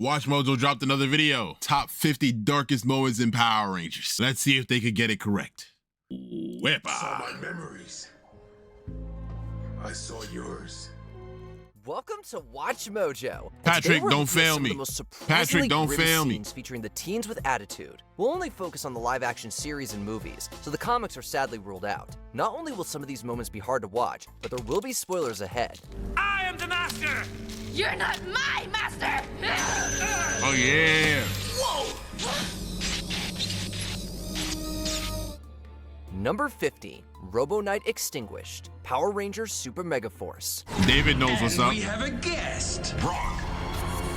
Watch Mojo dropped another video. Top 50 darkest moments in Power Rangers. Let's see if they could get it correct. Whip. Saw my memories. I saw yours. Welcome to Watch Mojo. Patrick, don't fail me. Patrick, don't fail me. Featuring the teens with attitude. We'll only focus on the live-action series and movies, so the comics are sadly ruled out. Not only will some of these moments be hard to watch, but there will be spoilers ahead. I am the master! You're not my master! Oh yeah! Whoa! Number 50, Robo Knight Extinguished, Power Rangers Super Mega Force. David knows what's up. We have a guest. Brock,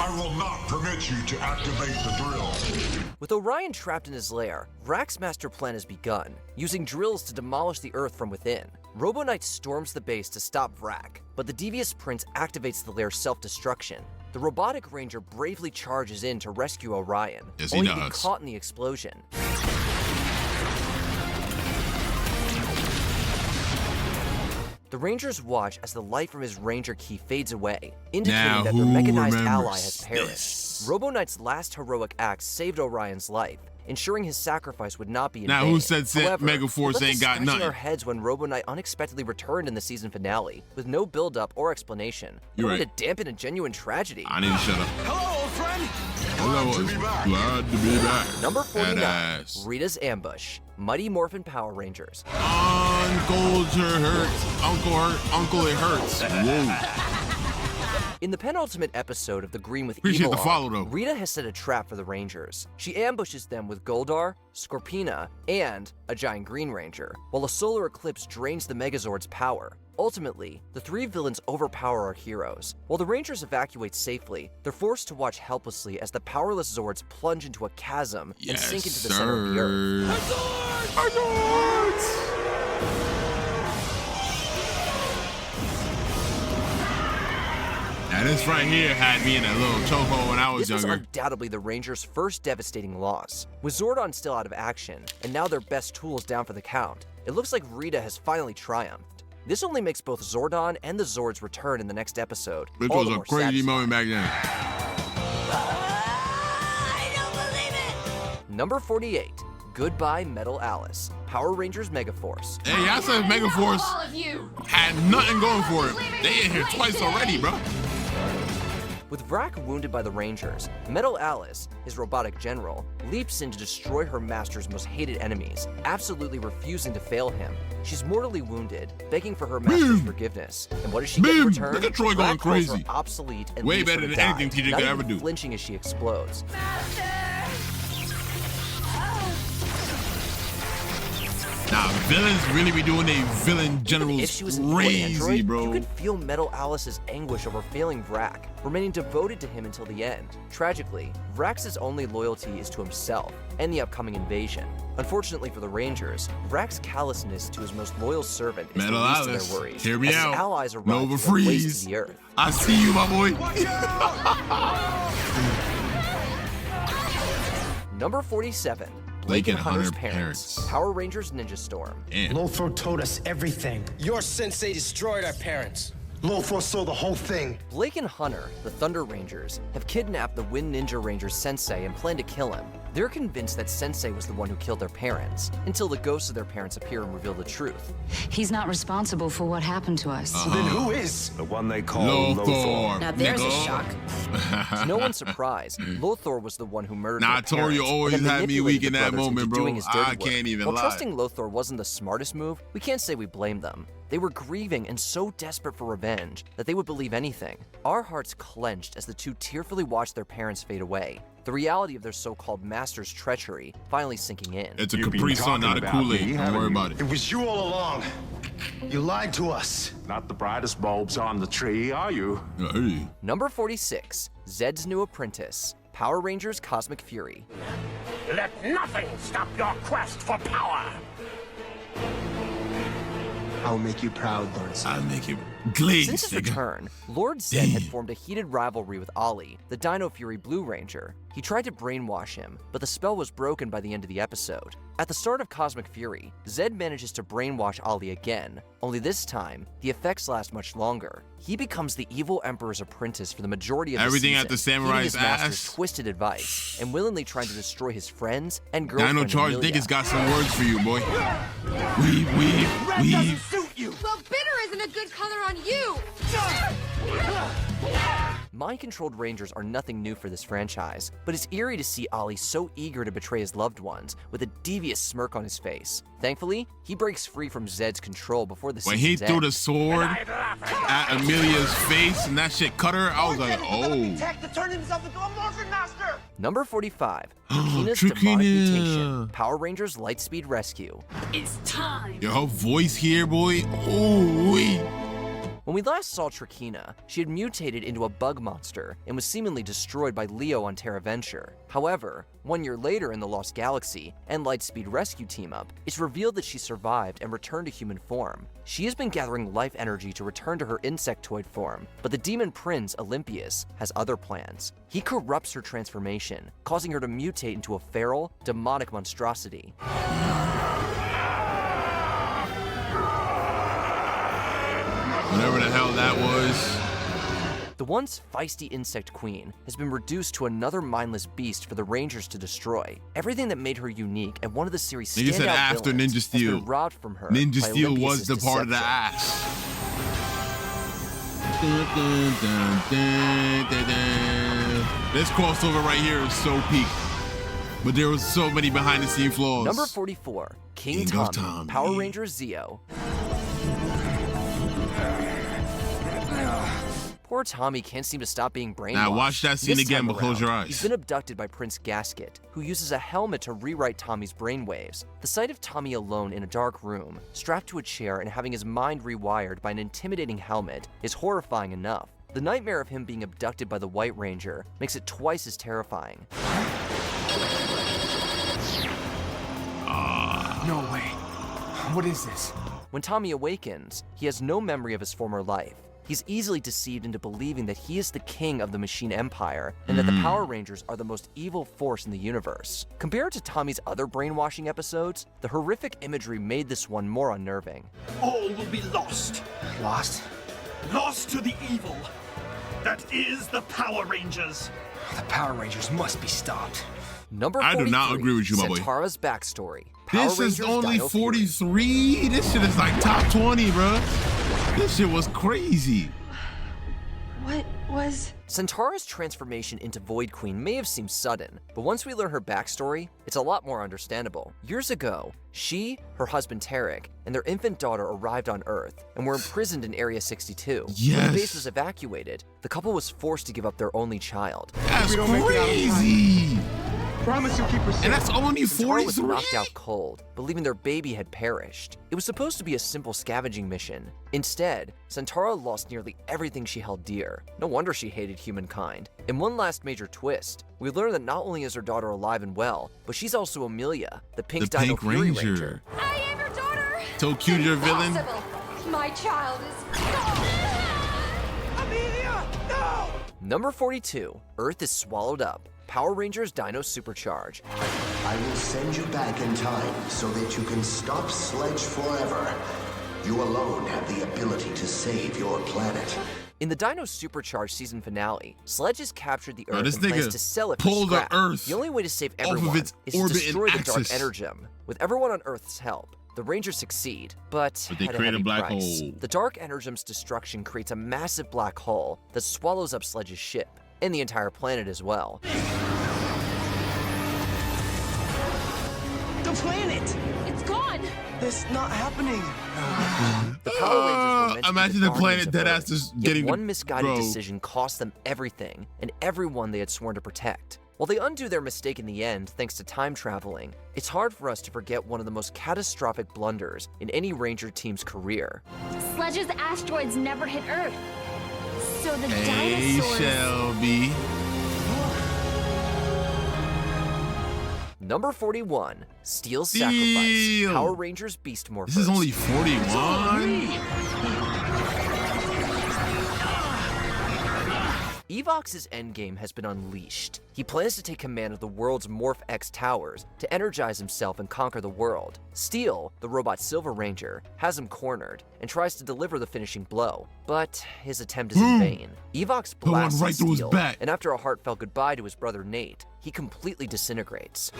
I will not permit you to activate the drill. With Orion trapped in his lair, Vrak's master plan has begun, using drills to demolish the Earth from within. Robo Knight storms the base to stop Vrak, but the devious prince activates the lair's self-destruction. The robotic ranger bravely charges in to rescue Orion, only to be caught in the explosion. The Rangers watch as the light from his Ranger key fades away, indicating that their mechanized ally has perished. Robo Knight's last heroic act saved Orion's life, ensuring his sacrifice would not be in vain. Now who said However, Mega Force ain't got nothing? Our heads when Robo Knight unexpectedly returned in the season finale, with no build-up or explanation. You're only right. to dampen a genuine tragedy. I need to shut up. Hello, old friend. Glad to be back. Number 49, Badass. Rita's Ambush, Mighty Morphin Power Rangers. Uncle hurts. Uncle it hurts. Whoa. In the penultimate episode of The Green with Appreciate Evil the follow, though. Rita has set a trap for the Rangers. She ambushes them with Goldar, Scorpina, and a giant Green Ranger, while a solar eclipse drains the Megazord's power. Ultimately, the three villains overpower our heroes. While the Rangers evacuate safely, they're forced to watch helplessly as the powerless Zords plunge into a chasm and sink into the center of the Earth. Our Zords! Now this right here had me in a little chokehold when I was This younger. was undoubtedly the Rangers' first devastating loss. With Zordon still out of action, and now their best tool is down for the count, it looks like Rita has finally triumphed. This only makes both Zordon and the Zords return in the next episode. This all was the a more crazy satisfying. moment back then. I don't believe it! Number 48, Goodbye Metal Alice, Power Rangers Megaforce. Hey, I said Mega Force All of you! had nothing going for it. They in here twice already, bro. With Vrak wounded by the Rangers, Metal Alice, his robotic general, leaps in to destroy her master's most hated enemies, absolutely refusing to fail him. She's mortally wounded, begging for her master's forgiveness. And what does she get in return? Look at Troy going Vrak calls her crazy. obsolete and Way leaves her better to than die, anything TJ not could even ever do. flinching as she explodes. Nah, villains really be doing their villain If generals she was an crazy, android, bro. you could feel Metal Alice's anguish over failing Vrak, remaining devoted to him until the end. Tragically, Vrak's only loyalty is to himself and the upcoming invasion. Unfortunately for the Rangers, Vrak's callousness to his most loyal servant is Metal the least of Alice, their worries, hear me as out. his allies arrive Nova to lay waste freeze. to the Earth. I see you, my boy. Number 47, Blake and Hunter's Hunter parents, parents. Power Rangers Ninja Storm. Damn. Lothar told us everything. Your sensei destroyed our parents. Lothar saw the whole thing. Blake and Hunter, the Thunder Rangers, have kidnapped the Wind Ninja Ranger's sensei and plan to kill him. They're convinced that sensei was the one who killed their parents, until the ghosts of their parents appear and reveal the truth. He's not responsible for what happened to us. So then who is? The one they call Lothar. Now there's a nigga. shock. To no one's surprise, Lothar was the one who murdered Nah, their Tori parents, always and then had me weak manipulated in the that brothers moment, into bro. doing his dirty I work. can't even While lie. trusting Lothar wasn't the smartest move, we can't say we blame them. They were grieving and so desperate for revenge that they would believe anything. Our hearts clenched as the two tearfully watched their parents fade away, the reality of their so-called master's treachery finally sinking in. It's a You've been Capri Sun, not a talking about Kool-Aid. me, Don't haven't worry you? about it. It was you all along. You lied to us. Not the brightest bulbs on the tree, are you? Hey. Number 46, Zed's New Apprentice, Power Rangers Cosmic Fury. Let nothing stop your quest for power! I'll make you proud, Lord. I'll make it Glaze, Since his nigga. return, Lord Zed had formed a heated rivalry with Ollie, the Dino Fury Blue Ranger. He tried to brainwash him, but the spell was broken by the end of the episode. At the start of Cosmic Fury, Zed manages to brainwash Ollie again, only this time, the effects last much longer. He becomes the evil Emperor's apprentice for the majority of the Everything season, at the samurai's heeding his master's ass. twisted advice, and willingly trying to destroy his friends and girlfriend Dino Charge Amelia. niggas got some words for you, boy. We. Well, bitter isn't a good color on you. Mind-controlled Rangers are nothing new for this franchise, but it's eerie to see Ollie so eager to betray his loved ones, with a devious smirk on his face. Thankfully, he breaks free from Zed's control before the When he season's threw end. the sword at Amelia's face and that shit cut her, I was like, oh. To turn himself into a Morphin Master! Number 45, Trakina's demonic Trakina. mutation, Power Rangers Lightspeed Rescue. It's time. Yo, her voice here, boy. Oh, wait. When we last saw Trakina, she had mutated into a bug monster and was seemingly destroyed by Leo on Terra Venture. However, 1 year later in the Lost Galaxy and Lightspeed Rescue team-up, it's revealed that she survived and returned to human form. She has been gathering life energy to return to her insectoid form, but the demon prince, Olympius, has other plans. He corrupts her transformation, causing her to mutate into a feral, demonic monstrosity. Whatever the hell that was. The once feisty insect queen has been reduced to another mindless beast for the Rangers to destroy. Everything that made her unique and one of the series' Nigga standout said after villains Ninja has Steel. been robbed from her Ninja by Steel Olympius's was the part of the deception. ass. Dun, dun, dun, dun, dun, dun. This crossover right here is so peak. But there was so many behind the scene flaws. Number 44, King King of Tommy, Tommy. Power Rangers Zeo. Poor Tommy can't seem to stop being brainwashed. Now watch that scene This again, time but close your around, eyes. He's been abducted by Prince Gasket, who uses a helmet to rewrite Tommy's brainwaves. The sight of Tommy alone in a dark room, strapped to a chair and having his mind rewired by an intimidating helmet, is horrifying enough. The nightmare of him being abducted by the White Ranger makes it twice as terrifying. No way. What is this? When Tommy awakens, he has no memory of his former life. He's easily deceived into believing that he is the king of the Machine Empire and that the Power Rangers are the most evil force in the universe. Compared to Tommy's other brainwashing episodes, the horrific imagery made this one more unnerving. All will be lost. Lost? Lost to the evil. That is the Power Rangers. The Power Rangers must be stopped. Number I 43, do not agree with you, my boy. Centaura's backstory. Power This is Rangers only Dino Fury. 43. This shit is like top 20, bro. This shit was crazy. What was... Centaura's transformation into Void Queen may have seemed sudden, but once we learn her backstory, it's a lot more understandable. Years ago, she, her husband Tarek, and their infant daughter arrived on Earth and were imprisoned in Area 62. When Yes. the base was evacuated, the couple was forced to give up their only child. That's crazy. Promise you'll keep her safe. And that's only Centaura was 43. knocked out cold, believing their baby had perished. It was supposed to be a simple scavenging mission. Instead, Centaura lost nearly everything she held dear. No wonder she hated humankind. In one last major twist, we learn that not only is her daughter alive and well, but she's also Amelia, the Pink The Dino Pink Fury Ranger. Ranger. I am your daughter! So cute, your villain. Impossible. My child is gone! Amelia! No! Number 42, Earth is swallowed up. Power Rangers Dino Supercharge. I will send you back in time so that you can stop Sledge forever. You alone have the ability to save your planet. In the Dino Supercharge season finale, Sledge has captured the Earth this and plans nigga to sell it pulled for the scrap. Earth The only way to save off of everyone its is to orbit and destroy the Dark axis. Energem. With everyone on Earth's help, the Rangers succeed, but they at create a heavy black price. hole. The Dark Energem's destruction creates a massive black hole that swallows up Sledge's ship, and the entire planet as well. The planet! It's gone! This not happening. The Power Rangers were meant to be imagine the the planet guardians of dead Earth, ass just yet getting one misguided bro. decision cost them everything and everyone they had sworn to protect. While they undo their mistake in the end thanks to time traveling, it's hard for us to forget one of the most catastrophic blunders in any Ranger team's career. Sledge's asteroids never hit Earth. So the Hey, dinosaurs... Shelby. Number 41, Steel Steel. Sacrifice, Power Rangers Beast Morphers. This is only 41. Evox's endgame has been unleashed. He plans to take command of the world's Morph X towers to energize himself and conquer the world. Steel, the robot Silver Ranger, has him cornered and tries to deliver the finishing blow, but his attempt is in vain. Evox blasts right through his Steel, back. and after a heartfelt goodbye to his brother Nate, he completely disintegrates.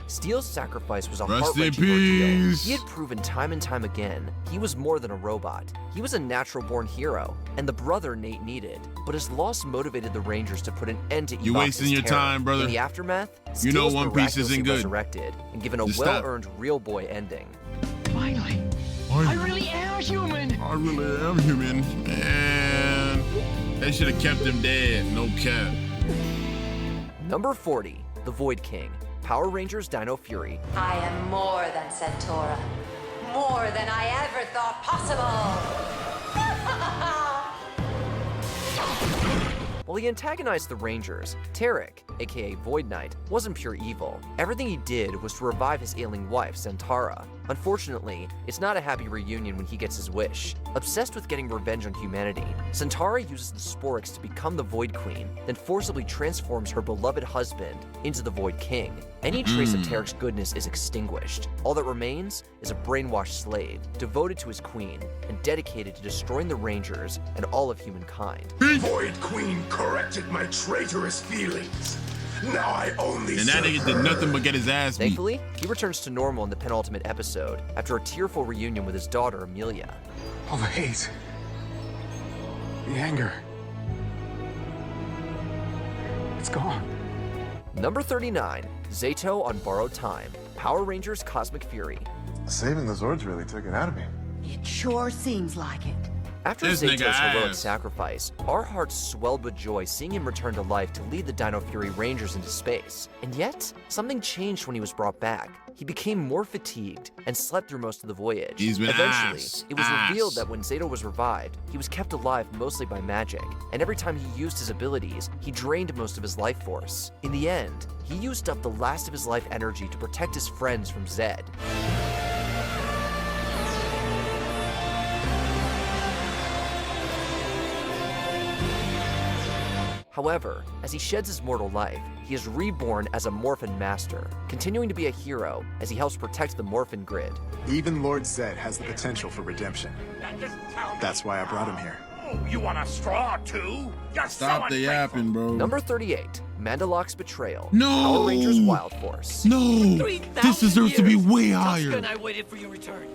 Steel's sacrifice was a heart-wrenching ordeal. He had proven time and time again he was more than a robot. He was a natural-born hero, and the brother Nate needed. But his loss motivated the Rangers to put an end to Evox's You wasting your terror. time, brother. In the aftermath, You know Steel's One Piece isn't miraculously good. resurrected and given a Just stop. well-earned real boy ending. Finally. I really am human. I really am human. Man, they should have kept him dead. No cap. Number 40, The Void King, Power Rangers Dino Fury. I am more than Centaura. More than I ever thought possible. While he antagonized the Rangers, Tarek, aka Void Knight, wasn't pure evil. Everything he did was to revive his ailing wife, Centaura. Unfortunately, it's not a happy reunion when he gets his wish. Obsessed with getting revenge on humanity, Centaura uses the Sporix to become the Void Queen, then forcibly transforms her beloved husband into the Void King. Any trace of Tarek's goodness is extinguished. All that remains is a brainwashed slave, devoted to his queen, and dedicated to destroying the Rangers and all of humankind. Void Queen corrected my traitorous feelings. Now I only And that nigga did nothing but get his ass beat. Thankfully, he returns to normal in the penultimate episode after a tearful reunion with his daughter, Amelia. All the hate. The anger. It's gone. Number 39, Zato on Borrowed Time, Power Rangers Cosmic Fury. Saving the Zords really took it out of me. It sure seems like it. After This Zato's nigga heroic ass. sacrifice, our hearts swelled with joy seeing him return to life to lead the Dino Fury Rangers into space. And yet, something changed when he was brought back. He became more fatigued and slept through most of the voyage. He's been Eventually, ass. it was Ass. revealed that when Zato was revived, he was kept alive mostly by magic, and every time he used his abilities, he drained most of his life force. In the end, he used up the last of his life energy to protect his friends from Zed. However, as he sheds his mortal life, he is reborn as a Morphin Master, continuing to be a hero as he helps protect the Morphin Grid. Even Lord Zed has the potential for redemption. That's why I brought him here. Oh, you want a straw too? You're Stop the yapping, bro. Number 38, Mandaloc's Betrayal, No! Power Rangers Wild Force. No! This deserves to be way higher. And I waited for your return.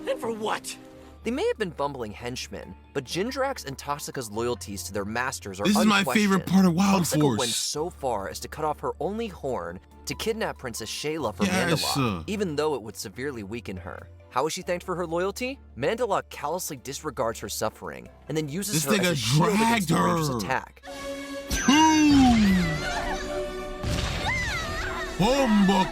And for what? They may have been bumbling henchmen, but Jindrax and Toxica's loyalties to their masters are This is my unquestioned. favorite part of Wild Toxica Force. went so far as to cut off her only horn to kidnap Princess Shayla for Yes, Mandalore, even though it would severely weaken her. How is she thanked for her loyalty? Mandalore callously disregards her suffering and then uses This her as a nigga shield against dragged the Rangers' her. attack. Bomba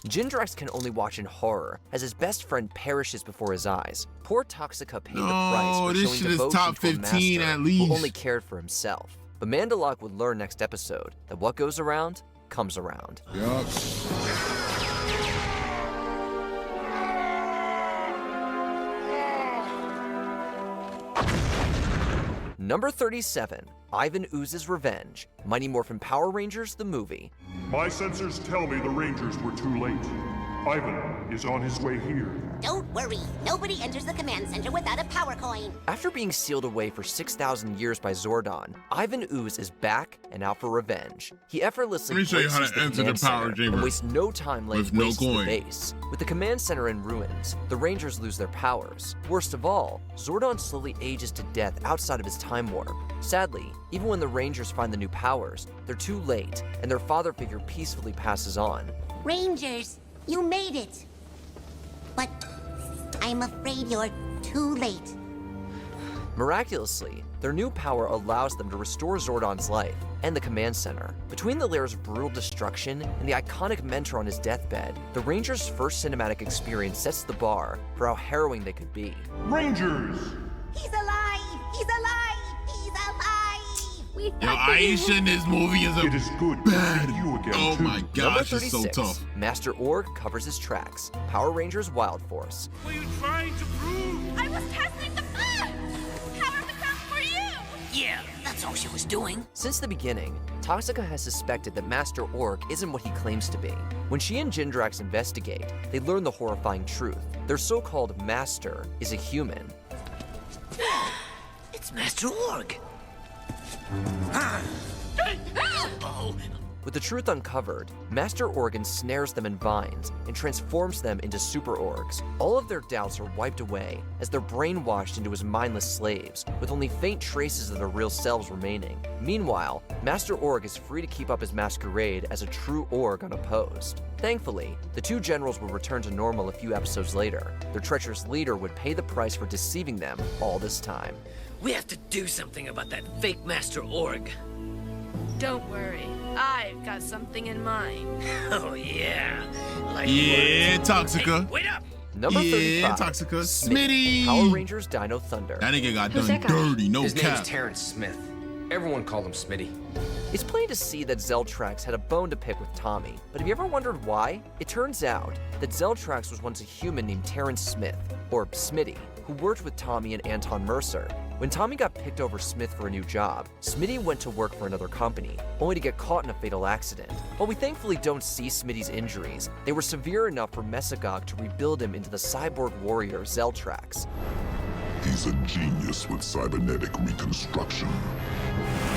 Jindrax can only watch in horror as his best friend perishes before his eyes. Poor Toxica paid the price No, for this showing shit is devotion top to a 15 master at least. who only cared for himself. But Mandalore would learn next episode that what goes around comes around. Yup. Number 37, Ivan Ooze's Revenge, Mighty Morphin Power Rangers the movie. My sensors tell me the Rangers were too late. Ivan is on his way here. Don't worry, nobody enters the command center without a power coin. After being sealed away for 6,000 years by Zordon, Ivan Ooze is back and out for revenge. He effortlessly Let me show you how breaks to the enter the command power center chamber and wastes no time laying with no waste to the coin. base. With the command center in ruins, the Rangers lose their powers. Worst of all, Zordon slowly ages to death outside of his time warp. Sadly, even when the Rangers find the new powers, they're too late, and their father figure peacefully passes on. Rangers, you made it. But I'm afraid you're too late. Miraculously, their new power allows them to restore Zordon's life and the command center. Between the layers of brutal destruction and the iconic mentor on his deathbed, the Rangers' first cinematic experience sets the bar for how harrowing they could be. Rangers! He's alive! He's alive! He's alive! we Yo, thought that you Aisha in this movie is It is good to see you again, Oh too. my Number gosh, she's so 36, tough. Master Org covers his tracks. Power Rangers Wild Force. What are you trying to prove? I was testing the power of the crown for you! Yeah, that's all she was doing. Since the beginning, Toxica has suspected that Master Org isn't what he claims to be. When she and Jindrax investigate, they learn the horrifying truth. Their so-called master is a human. It's Master Org. With the truth uncovered, Master Org ensnares them in vines and transforms them into super orgs. All of their doubts are wiped away as they're brainwashed into his mindless slaves, with only faint traces of their real selves remaining. Meanwhile, Master Org is free to keep up his masquerade as a true org unopposed. Thankfully, the two generals would return to normal a few episodes later. Their treacherous leader would pay the price for deceiving them all this time. We have to do something about that fake Master Org. Don't worry, I've got something in mind. Oh yeah. Like Yeah, Toxica. Hey, wait up! Number Yeah, 35, Toxica. Smitty. Smitty. Power Rangers Dino Thunder. That nigga got Who's done that guy? dirty, no His cap. name's Terrence Smith. Everyone called him Smitty. It's plain to see that Zeltrax had a bone to pick with Tommy, but have you ever wondered why? It turns out that Zeltrax was once a human named Terrence Smith, or Smitty, who worked with Tommy and Anton Mercer. When Tommy got picked over Smith for a new job, Smitty went to work for another company, only to get caught in a fatal accident. While we thankfully don't see Smitty's injuries, they were severe enough for Mesagog to rebuild him into the cyborg warrior Zeltrax. He's a genius with cybernetic reconstruction.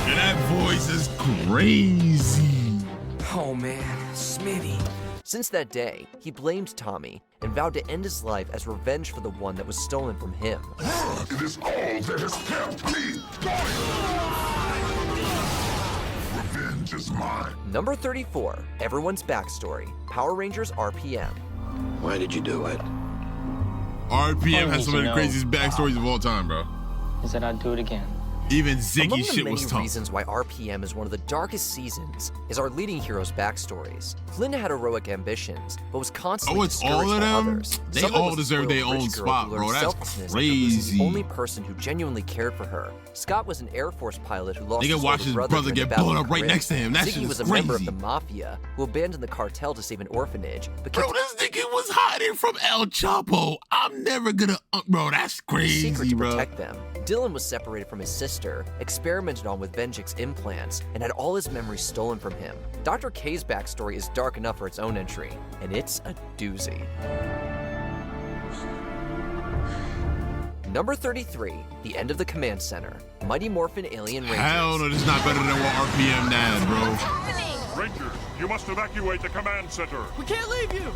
And that voice is crazy. Oh man, Smitty. Since that day, he blamed Tommy and vowed to end his life as revenge for the one that was stolen from him. It is all that has kept me going. Revenge is mine. Number 34, everyone's backstory, Power Rangers RPM. Why did you do it? RPM has some of the craziest backstories of all time, bro. Is that I'd do it again. Even Ziggy Among the shit many was tough. reasons why RPM is one of the darkest seasons is our leading heroes' backstories. Flynn had heroic ambitions, but was constantly Oh, it's all discouraged of by them? others. They Summer all was a deserve their spoiled own rich girl spot, who bro. learned That's selflessness after losing crazy. the only person who genuinely cared for her. Scott was an Air Force pilot who lost Nigga his watched older his brother brother during the get Battle blown of up right Korea. next to him. That shit Ziggy is was a member of crazy. the Mafia who abandoned the cartel to save an orphanage, but Bro, kept this nigga was hiding from El Chapo. I'm never gonna... bro, that's crazy, secret to bro. protect them. Dylan was separated from his sister, experimented on with Venjik's implants, and had all his memories stolen from him. Dr. K's backstory is dark enough for its own entry, and it's a doozy. Number 33, the end of the command center. Mighty Morphin Alien Rangers. Hell no, this is not better than what RPM had, bro. Rangers, you must evacuate the command center. We can't leave you!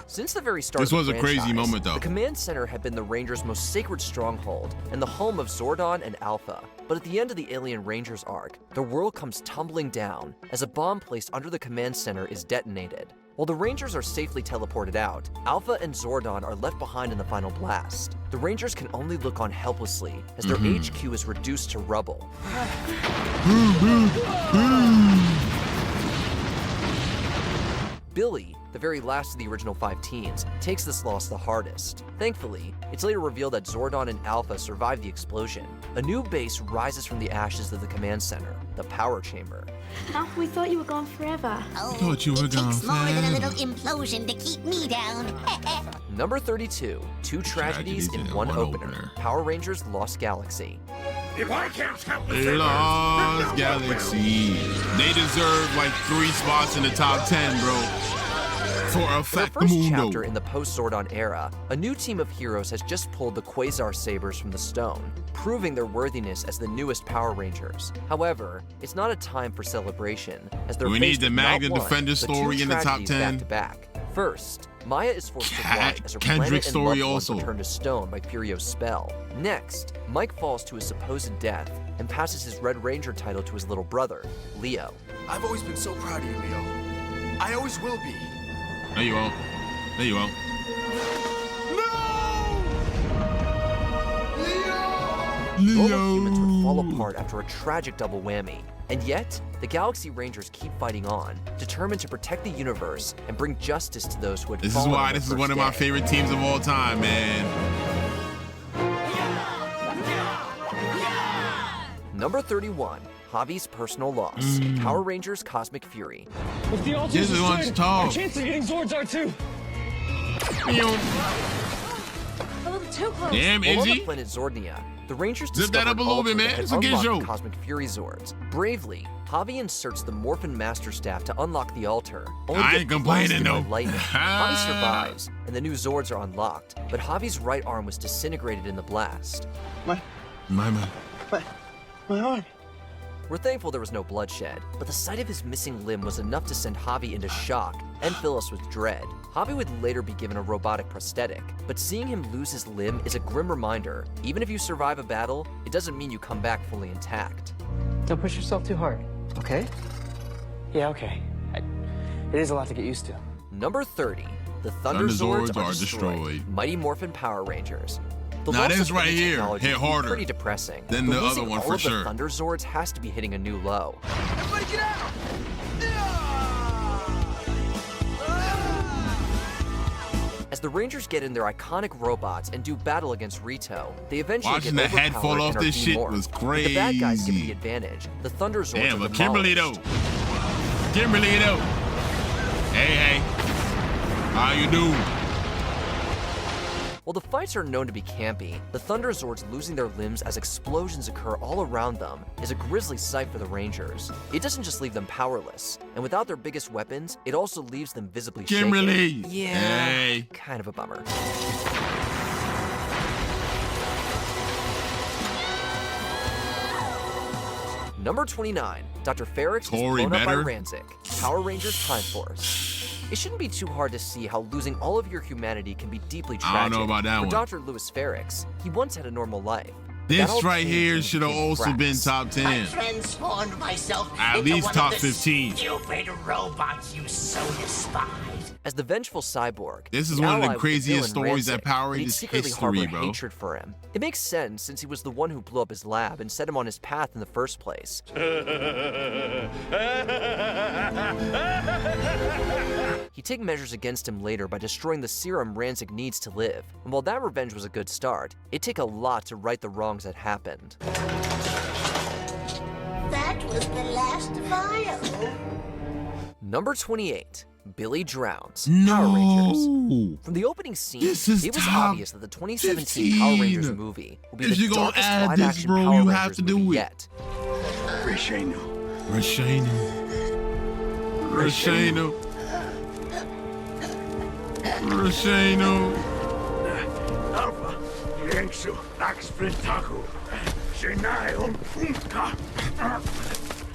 Since the very start This of was the a crazy franchise, moment, though. The command center had been the Rangers' most sacred stronghold and the home of Zordon and Alpha. But at the end of the Alien Rangers arc, the world comes tumbling down as a bomb placed under the command center is detonated. While the Rangers are safely teleported out, Alpha and Zordon are left behind in the final blast. The Rangers can only look on helplessly as their HQ is reduced to rubble. Billy, the very last of the original 5 teens, takes this loss the hardest. Thankfully, it's later revealed that Zordon and Alpha survived the explosion. A new base rises from the ashes of the command center, the power chamber. Oh, we thought you were gone forever. Thought you were It takes gone more than a little forever. implosion to keep me down. Number 32, two tragedies in one opener. Power Rangers Lost Galaxy. If I can't help the Lost Galaxy. They deserve like 3 spots in the top 10, bro. For a For the fact, first mundo. chapter in the post-Zordon era, a new team of heroes has just pulled the Quasar Sabers from the stone, proving their worthiness as the newest Power Rangers. However, it's not a time for celebration, as they're We faced need the with not Magna one, Defender but 2 story in the top tragedies 10. Back to back. First, Maya is forced to watch as her Kendrick's planet and story loved ones also. are turned to stone by Furio's spell. Next, Mike falls to his supposed death and passes his Red Ranger title to his little brother, Leo. I've always been so proud of you, Leo. I always will be. No, you won't. No, you won't. Normal humans would fall apart after a tragic double whammy. And yet, the Galaxy Rangers keep fighting on, determined to protect the universe and bring justice to those who had This is fallen why on this their is one first of my day. favorite teams of all time, man. Number 31, Javi's personal loss. Power Rangers Cosmic Fury. If the altar's This is one's destroyed, tall. our chance of getting Zords are too. A little too close. Damn, While on the Izzy. planet Zornia, the Rangers Zip that up a little bit, man. It's a good show. Cosmic Fury Zords. Bravely, Javi inserts the Morphin Master Staff to unlock the altar. Only to I get ain't complaining, blasted by though. lightning. Javi survives, and the new Zords are unlocked, but Javi's right arm was disintegrated in the blast. My arm. We're thankful there was no bloodshed, but the sight of his missing limb was enough to send Javi into shock and fill us with dread. Javi would later be given a robotic prosthetic, but seeing him lose his limb is a grim reminder. Even if you survive a battle, it doesn't mean you come back fully intact. Don't push yourself too hard, okay? Yeah, okay. It is a lot to get used to. Number 30, the Thunder Zords are destroyed. Mighty Morphin Power Rangers. The Now loss this of right human here technology hit can be harder pretty depressing. than But the other losing one all for of the sure. Thunder Zords has to be hitting a new low. Everybody get out! As the Rangers get in their iconic robots and do battle against Rito, they eventually Watching get the head fall overpowered off and are this shit demorphed. was But the bad guys get crazy. the advantage. The Thunder Zords Damn, are but Kimberly though. demolished. Kimberly though. Hey. How you do? While the fights are known to be campy, the Thunder Zords losing their limbs as explosions occur all around them is a grisly sight for the Rangers. It doesn't just leave them powerless, and without their biggest weapons, it also leaves them visibly Kimberly. shaken. Yeah, Hey. kind of a bummer. Number 29, Dr. Ferrix is Tori blown up by better. Rancic, Power Rangers Time Force. It shouldn't be too hard to see how losing all of your humanity can be deeply tragic. I don't know about that For one. Dr. Lewis Ferrix, he once had a normal life. That This all right changed here when he should have became also Frax. been top 10. Transformed myself At into least one top of the 15. stupid robots you so despise. As the vengeful cyborg, This is the one of the ally with craziest villain stories that Rancic, Power and he Rangers secretly history, harbored bro. hatred for him. It makes sense since he was the one who blew up his lab and set him on his path in the first place. He'd take measures against him later by destroying the serum Rancic needs to live. And while that revenge was a good start, it'd take a lot to right the wrongs that happened. That was the last file. Number 28, Billy Drowns, No. Power Rangers. From the opening scene, This is it was top obvious that the 2017 15. Power Rangers movie will be If the you gonna darkest add this, live-action bro, Power you Rangers have to do movie it. yet. Rashano. Alpha, Yengsu, Axprintaku, Shinai Umpunka.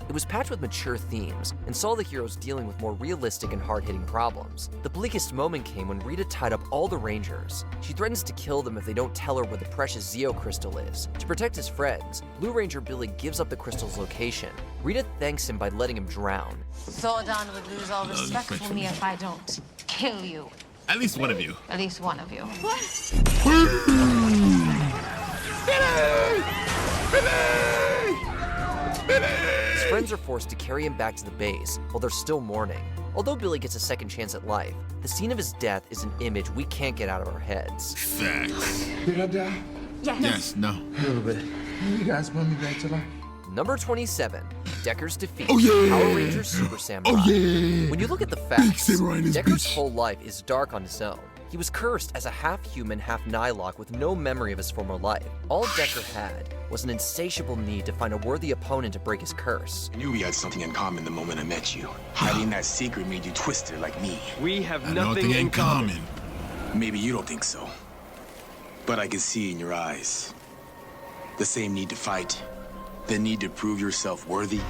It was packed with mature themes and saw the heroes dealing with more realistic and hard-hitting problems. The bleakest moment came when Rita tied up all the Rangers. She threatens to kill them if they don't tell her where the precious Zeo crystal is. To protect his friends, Blue Ranger Billy gives up the crystal's location. Rita thanks him by letting him drown. Zordon would lose all respect for me if I don't kill you. At least one of you. At least one of you. His friends are forced to carry him back to the base while they're still mourning. Although Billy gets a second chance at life, the scene of his death is an image we can't get out of our heads. Facts. Did I die? Yes, no. A little bit. You guys brought me back to life. Number 27, Decker's defeat. Oh, yeah. Power Rangers Super Samurai. Oh, yeah. When you look at the Big facts, samurai in this Decker's bitch. whole life is dark on his own. He was cursed as a half-human, half-Nihilok with no memory of his former life. All Decker had was an insatiable need to find a worthy opponent to break his curse. I knew we had something in common the moment I met you. Hiding that secret made you twisted like me. We have Nothing in common. Maybe you don't think so. But I can see in your eyes the same need to fight, the need to prove yourself worthy.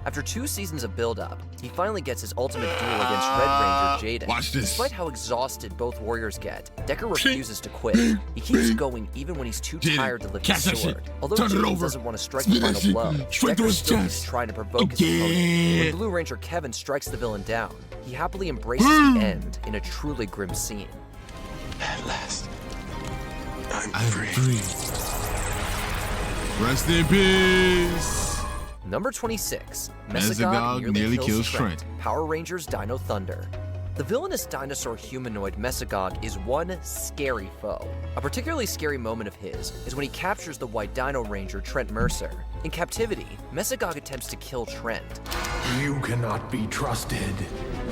After 2 seasons of build-up, he finally gets his ultimate duel against Red Ranger Jaden. Watch this. Despite how exhausted both warriors get, Decker refuses to quit. He keeps going even when he's too Jaden, tired to lift catch his that sword. shit. Although Turn it Jaden over. doesn't want to strike Spit the that final shit. blow, Straight to Decker his still keeps chest. trying to provoke his Yeah. opponent. When Blue Ranger Kevin strikes the villain down, he happily embraces the end in a truly grim scene. At last, I'm free. Rest in peace. Number 26, Mesogog Mesogog nearly kills Trent. Power Rangers Dino Thunder. The villainous dinosaur humanoid Mesogog is one scary foe. A particularly scary moment of his is when he captures the white dino ranger Trent Mercer. In captivity, Mesogog attempts to kill Trent. You cannot be trusted,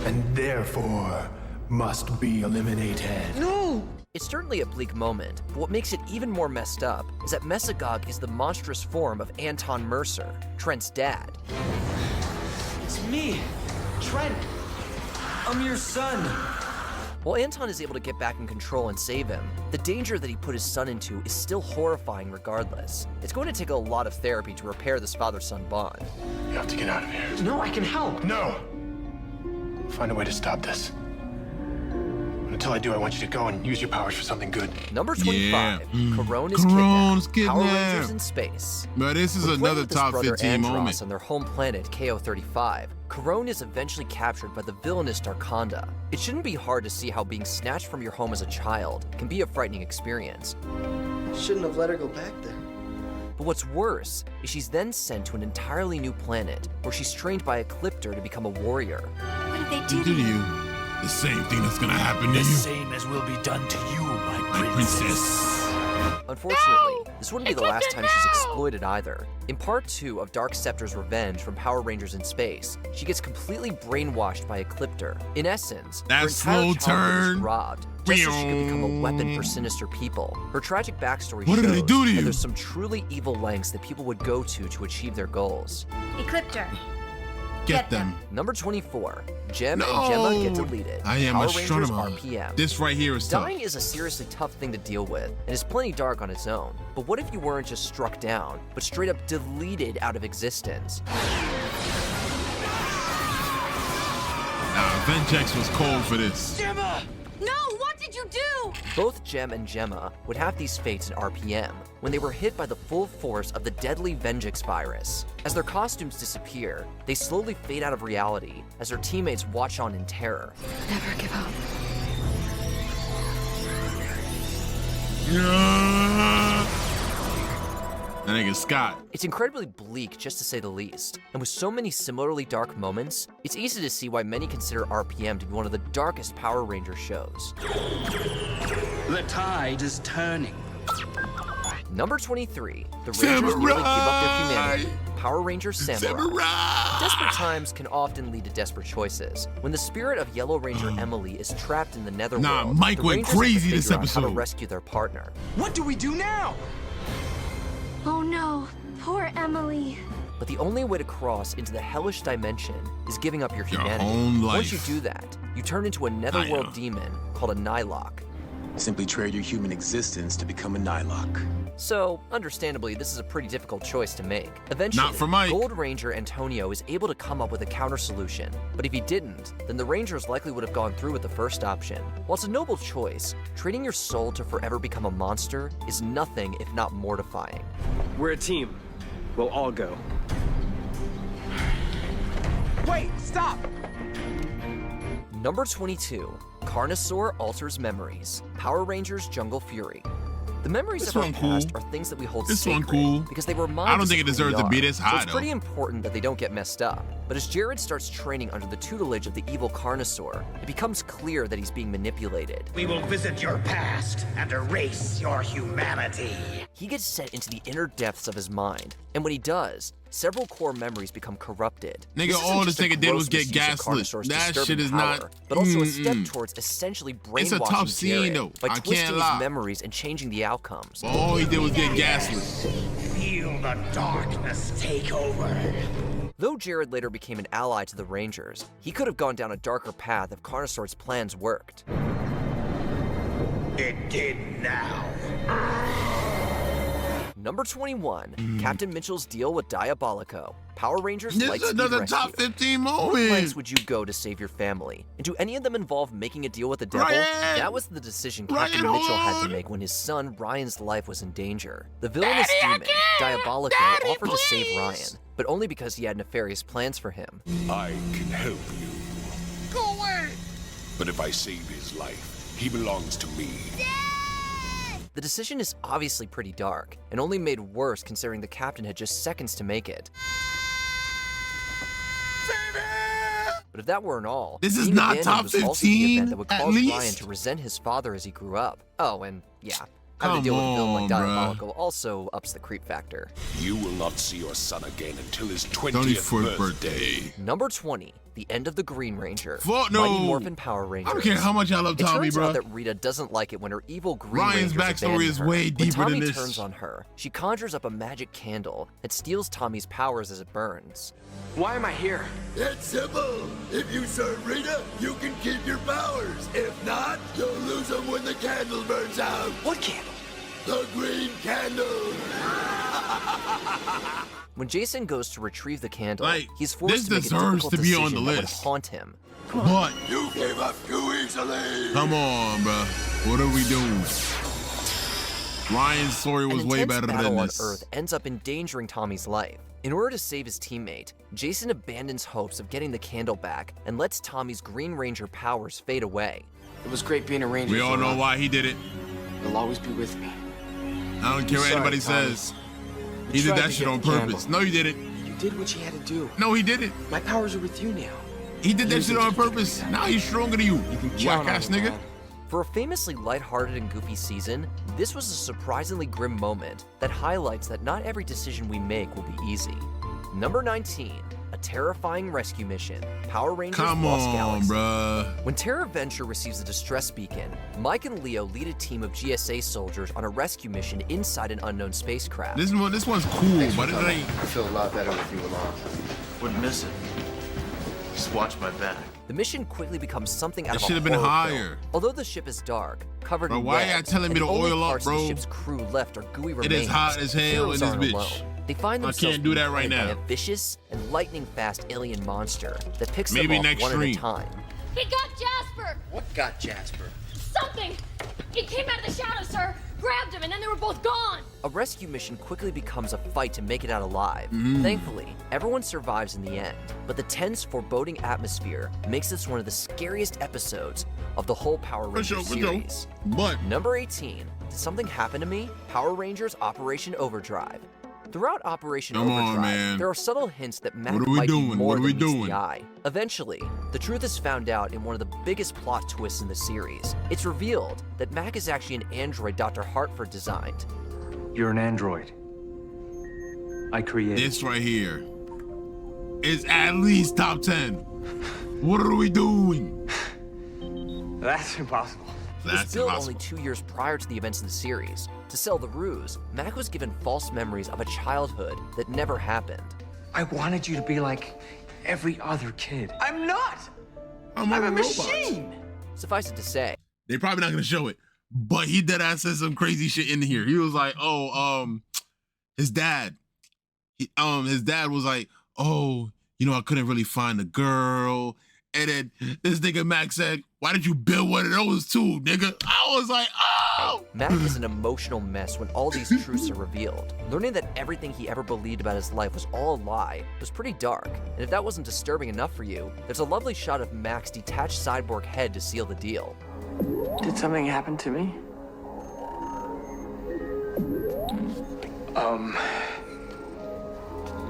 and therefore must be eliminated. No! It's certainly a bleak moment, but what makes it even more messed up is that Mesogog is the monstrous form of Anton Mercer, Trent's dad. It's me, Trent. I'm your son. While Anton is able to get back in control and save him, the danger that he put his son into is still horrifying regardless. It's going to take a lot of therapy to repair this father-son bond. You have to get out of here. No, I can help. No! Find a way to stop this. Until I do, I want you to go and use your powers for something good. Number 25, Corone is Corone's kidnapped. Power kidnapped. Rangers in space. But this is When playing another with his top brother 15 Andros moment. on their home planet, KO-35, Corone is eventually captured by the villainous Darkonda. It shouldn't be hard to see how being snatched from your home as a child can be a frightening experience. Shouldn't have let her go back there. But what's worse is she's then sent to an entirely new planet where she's trained by a Clipter to become a warrior. What did they do To you. The same thing that's gonna happen to The you. same as will be done to you, my princess. Unfortunately, this wouldn't be the last time she's exploited either. In part 2 of Dark Scepter's Revenge from Power Rangers in Space, she gets completely brainwashed by a Clipter. In essence, That her entire slow childhood turn. was robbed, just so she could become a weapon for sinister people. Her tragic backstory What shows did they do to that you? there's some truly evil lengths that people would go to achieve their goals. Ecliptor. Get them. Number 24, Gem and No. Gemma get deleted. I am Power astronomer. Rangers RPM. This right here is tough. Dying is a seriously tough thing to deal with, and is plenty dark on its own. But what if you weren't just struck down, but straight up deleted out of existence? Vengex was cold for this. Gemma! No, what did you do? Both Gem and Gemma would have these fates in RPM when they were hit by the full force of the deadly Vengex virus. As their costumes disappear, they slowly fade out of reality as their teammates watch on in terror. Never give up. That nigga Scott. It's incredibly bleak, just to say the least. And with so many similarly dark moments, it's easy to see why many consider RPM to be one of the darkest Power Ranger shows. The tide is turning. Number 23, the Rangers nearly give up their humanity. Power Rangers Samurai. Desperate times can often lead to desperate choices. When the spirit of Yellow Ranger Emily is trapped in the Netherworld, Nah, Mike the went Rangers have to crazy this figure out how to episode. rescue their partner. What do we do now? Oh no, poor Emily. But the only way to cross into the hellish dimension is giving up your humanity. own Once life. you do that, you turn into a netherworld demon called a Nylok. Simply trade your human existence to become a Nylok. So, understandably, this is a pretty difficult choice to make. Eventually, Not for Mike. Gold Ranger Antonio is able to come up with a counter solution. But if he didn't, then the Rangers likely would have gone through with the first option. While it's a noble choice, trading your soul to forever become a monster is nothing if not mortifying. We're a team. We'll all go. Wait, stop! Number 22, Carnosaur Alters Memories, Power Rangers Jungle Fury. The memories This of our one cool. past are things that we hold This one sacred cool. because they remind I don't us think of it who we deserves to be are. this So high, it's pretty though. important that they don't get messed up. But as Jared starts training under the tutelage of the evil Carnosaur, it becomes clear that he's being manipulated. We will visit your past and erase your humanity. He gets sent into the inner depths of his mind, and when he does, several core memories become corrupted. Nigga, isn't all this just a nigga did was gross get misuse of gaslit. Carnosaur's That disturbing shit is power, not- but also a step mm-mm. towards essentially It's a brainwashing tough scene, Jared though. by I can't twisting his lie. memories and changing the outcomes. All he did was get gaslit. Feel the darkness take over. Though Jared later became an ally to the Rangers, he could have gone down a darker path if Carnosaur's plans worked. It did now. Number 21, Captain Mitchell's deal with Diabolico. Power Rangers This Lightspeed is another Rescue. top 15 What moment. lengths would you go to save your family? And do any of them involve making a deal with the devil? Ryan! That was the decision Captain Ryan, Mitchell had to hold! make when his son Ryan's life was in danger. The villainous demon, Diabolico, offered to save Ryan, but only because he had nefarious plans for him. I can help you. Go away. But if I save his life, he belongs to me. The decision is obviously pretty dark, and only made worse considering the captain had just seconds to make it. But But if that weren't all, this is being not abandoned top was also the 15 event that would at cause Ryan least. to resent his father as he grew up. Oh, and yeah, having Come to deal with a villain on, like bruh. Diabolical also ups the creep factor. You will not see your son again until his 24th 20th birthday. Number 20, the end of the Green Ranger. Fuck no. Mighty Morphin Power Rangers. I don't care how much I love Tommy, It turns bro. out that Rita doesn't like it when her evil Green Ryan's Rangers backstory abandon is her. way When deeper Tommy than this. turns on her, she conjures up a magic candle that steals Tommy's powers as it burns. Why am I here? It's simple. If you serve Rita, you can keep your powers. If not, you'll lose them when the candle burns out. What candle? The green candle. When Jason goes to retrieve the candle, Like, he's forced this to make a deserves difficult to be on decision the that would list. haunt him. But You gave up too easily. come on, bro. What are we doing? Ryan's story was An way intense better battle than on this. Earth ends up endangering Tommy's life. In order to save his teammate, Jason abandons hopes of getting the candle back and lets Tommy's Green Ranger powers fade away. It was great being a ranger. We all know why he did it. You'll always be with me. I don't care what Sorry, anybody Tommy. says. You He did tried that to shit get on the candle. purpose. No, he didn't. You did what you had to do. No, he didn't. My powers are with you now. He did that Use shit it on to purpose. Now he's stronger than you. count Whack ass on me, nigga. man. For a famously lighthearted and goofy season, this was a surprisingly grim moment that highlights that not every decision we make will be easy. Number 19, a terrifying rescue mission, Power Rangers Come Lost on, Galaxy. bruh. When Terra Venture receives a distress beacon, Mike and Leo lead a team of GSA soldiers on a rescue mission inside an unknown spacecraft. This one's cool, but it ain't. I feel a lot better with you along. Wouldn't miss it. Just watch my back. The mission quickly becomes something out It of a should have been horror higher. film. Although the ship is dark, covered Bro, in why webs, y'all telling me and to only oil up, parts of bro? the ship's crew left are gooey remains. It is hot as hell in Heroes this aren't bitch. alone. They find I themselves can't do that being right hunted now. by a vicious and lightning-fast alien monster that picks Maybe them off next one stream. at a time. He got Jasper! What got Jasper? Something! He came out of the shadows, sir! Grabbed him, and then they were both gone! A rescue mission quickly becomes a fight to make it out alive. Mm-hmm. Thankfully, everyone survives in the end, but the tense, foreboding atmosphere makes this one of the scariest episodes of the whole Power Rangers series. But Number 18, Did Something Happen to Me? Power Rangers Operation Overdrive. Throughout Operation Come on, Overdrive, man. there are subtle hints that Mac What are we might doing? be more What are we than meets doing? the eye. Eventually, the truth is found out in one of the biggest plot twists in the series. It's revealed that Mac is actually an android Dr. Hartford designed. You're an android. I created. this right here is at least top 10. What are we doing? That's impossible. It was That's built impossible. only 2 years prior to the events of the series. To sell the ruse, Mac was given false memories of a childhood that never happened. I wanted you to be like every other kid. I'm not! I'm I'm a robot. machine! Suffice it to say, They probably not gonna show it, but he dead ass said some crazy shit in here. He was like, his dad. His dad was like, oh, I couldn't really find a girl. And then this nigga Mac said, why did you build one of those too, nigga? I was like, oh! Mac is an emotional mess when all these truths are revealed. Learning that everything he ever believed about his life was all a lie was pretty dark. And if that wasn't disturbing enough for you, there's a lovely shot of Mac's detached cyborg head to seal the deal. Did something happen to me?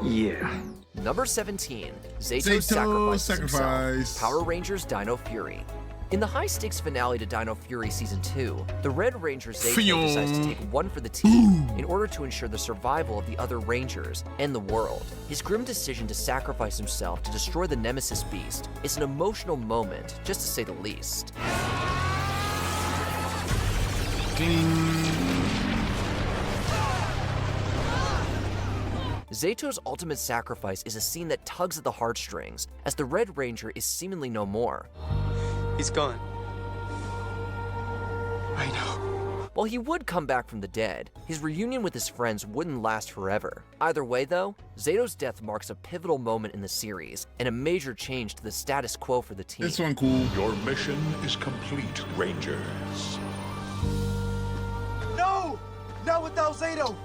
Yeah. Number 17, Zayto's Zayto's sacrifices sacrifice. himself. Power Rangers Dino Fury. In the high-stakes finale to Dino Fury Season 2, the Red Ranger Zayto decides to take one for the team in order to ensure the survival of the other Rangers and the world. His grim decision to sacrifice himself to destroy the Nemesis Beast is an emotional moment, just to say the least. Zayto's ultimate sacrifice is a scene that tugs at the heartstrings, as the Red Ranger is seemingly no more. He's gone. I know. While he would come back from the dead, his reunion with his friends wouldn't last forever. Either way though, Zayto's death marks a pivotal moment in the series, and a major change to the status quo for the team. This one cool. Your mission is complete, Rangers. No! Not without Zato!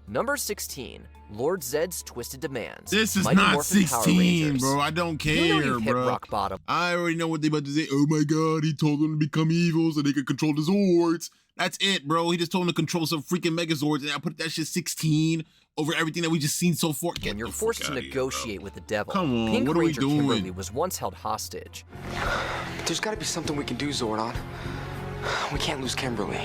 Number 16, Lord Zedd's twisted demands. This is Mighty not Morphin Power 16, Rangers. bro. I don't care, You know you've hit bro. rock bottom. I already know what they about to say. Oh my god, he told them to become evil so they could control the Zords. That's it, bro. He just told them to control some freaking Megazords, and I put that shit 16 over everything that we just seen so far. When you're forced to negotiate with the devil, Come on, Pink what are we Ranger doing? Kimberly was once held hostage. There's gotta be something we can do, Zordon. We can't lose Kimberly.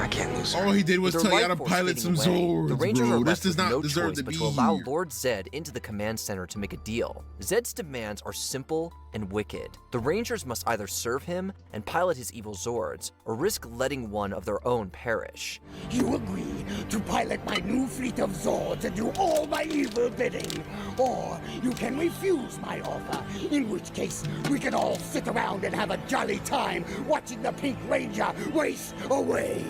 I can't lose her. All he did was With tell their you how to life force pilot some fading away, Zords, the Rangers bro. are This left does with not no deserve choice to but be to allow here. Lord Zedd into the command center to make a deal. Zedd's demands are simple and wicked. The Rangers must either serve him and pilot his evil Zords, or risk letting one of their own perish. You agree to pilot my new fleet of Zords and do all my evil bidding, or you can refuse my offer, in which case we can all sit around and have a jolly time watching the Pink Ranger race away.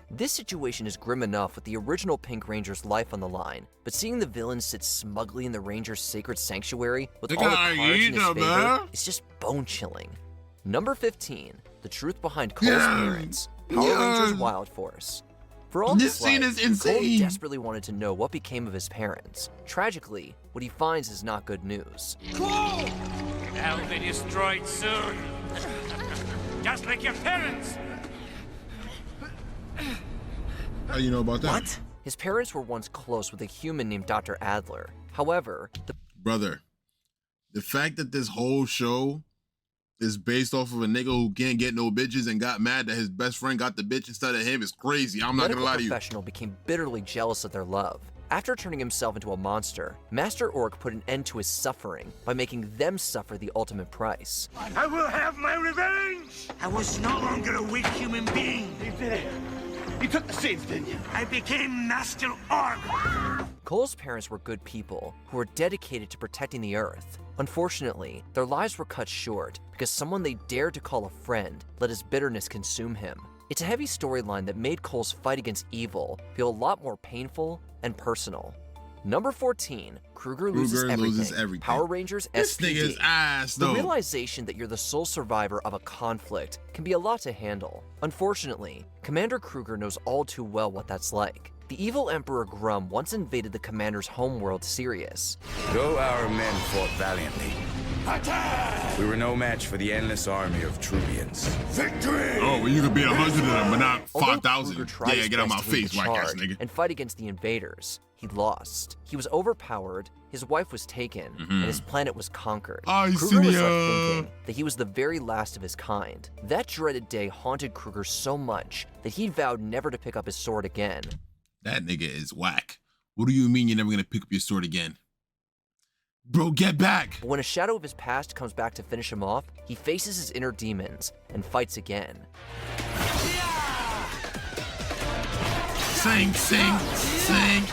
This situation is grim enough with the original Pink Ranger's life on the line, but seeing the villain sit smugly in the Ranger's sacred sanctuary with all the cards in his favor is just bone-chilling. Number 15, the truth behind Cole's parents, Power Rangers Wild Force. For all This his life, scene is Cole insane. desperately wanted to know what became of his parents. Tragically, what he finds is not good news. They'll be destroyed soon. Just like your parents. How do you know about that? What? His parents were once close with a human named Dr. Adler. However, Brother, the fact that this whole show is based off of a nigga who can't get no bitches and got mad that his best friend got the bitch instead of him is crazy. I'm not gonna lie to you. The professional became bitterly jealous of their love. After turning himself into a monster, Master Orc put an end to his suffering by making them suffer the ultimate price. I will have my revenge! I was no longer a weak human being. You did it. You took the seeds, didn't you? I became Master Orc. Cole's parents were good people who were dedicated to protecting the Earth. Unfortunately, their lives were cut short because someone they dared to call a friend let his bitterness consume him. It's a heavy storyline that made Cole's fight against evil feel a lot more painful and personal. Number 14, Kruger loses everything. Power Rangers This SPD. nigga's ass, The though. realization that you're the sole survivor of a conflict can be a lot to handle. Unfortunately, Commander Kruger knows all too well what that's like. The evil Emperor Grum once invaded the commander's homeworld, Sirius. Though our men fought valiantly, we were no match for the endless army of Trubians. Victory! Oh, well, you could beat 100 of them, but not Although 5,000. Kruger tried Yeah, his get out my best to lead face, the white ass charge nigga. and fight against the invaders, he lost. He was overpowered, his wife was taken, and his planet was conquered. I Kruger was see left ya. thinking that he was the very last of his kind. That dreaded day haunted Kruger so much that he vowed never to pick up his sword again. That nigga is whack. What do you mean you're never gonna pick up your sword again? Bro, get back! But when a shadow of his past comes back to finish him off, he faces his inner demons and fights again. Sing, sing, sing.